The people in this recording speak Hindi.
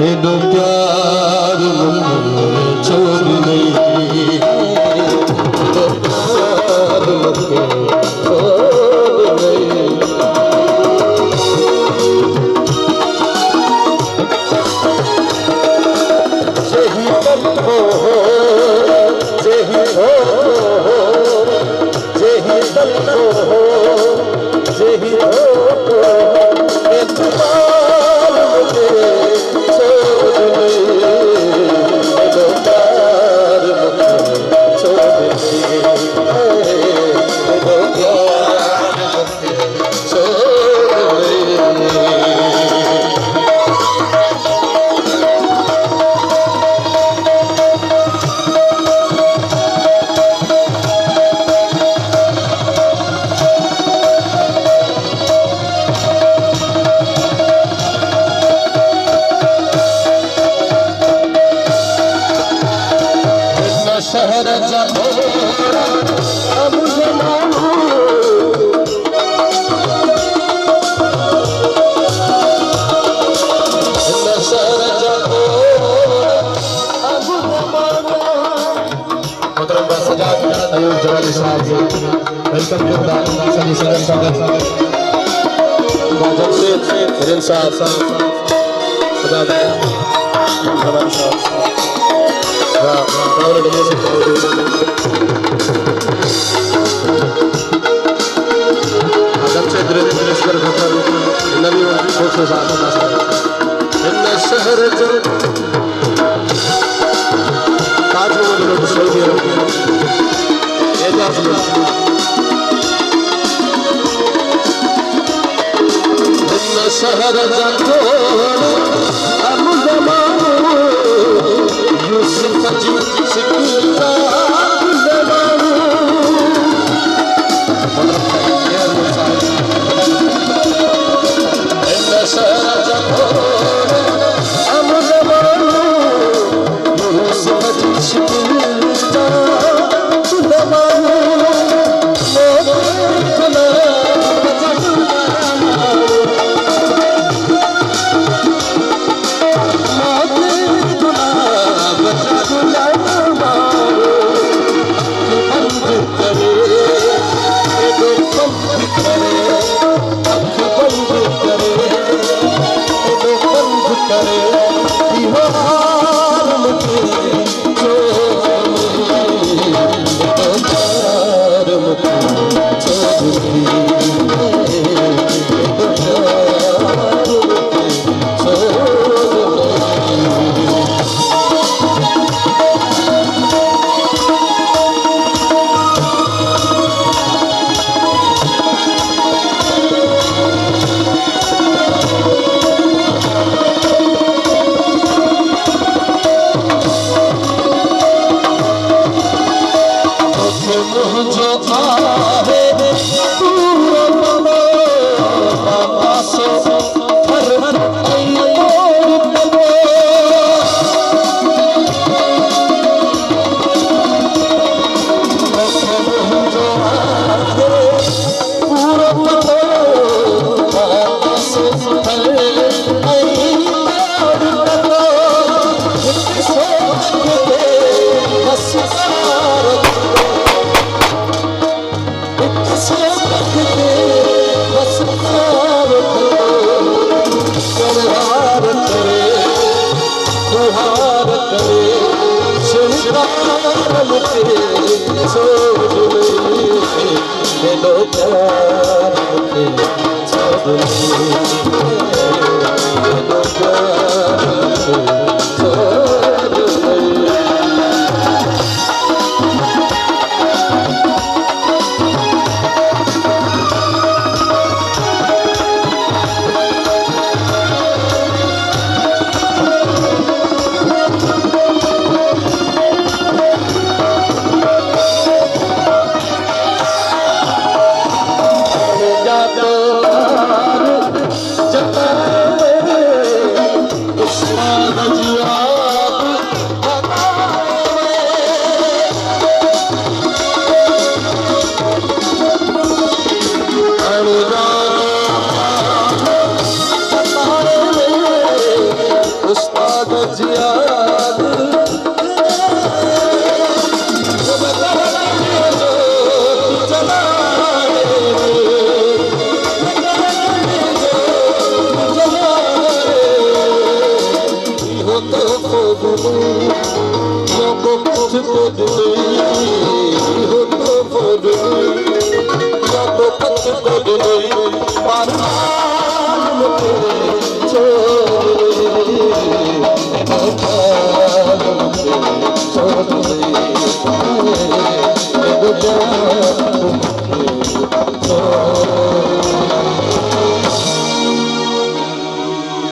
एडो प्यार मुखे छोड़ नहीं, एडो प्यार मुखे छोड़ नहीं। जेही तन हो जेही हो जेही तन हो जेही हो एतबार मुखे छोड़ नहीं, एडो प्यार मुखे छोड़ नहीं, एडो प्यार मुखे छोड़ नहीं। शहर जाओ अब जमानो, शहर जाओ अब जमानो। मोहतरम सजाद अयूब जवाली साहब जी, वेलकम योगदान सभी संगत साहब जमशेद रिन साहब सजाद जवाली साहब शहर शहर यूसुफ जी सिकंदर उस्ताद याद हो तो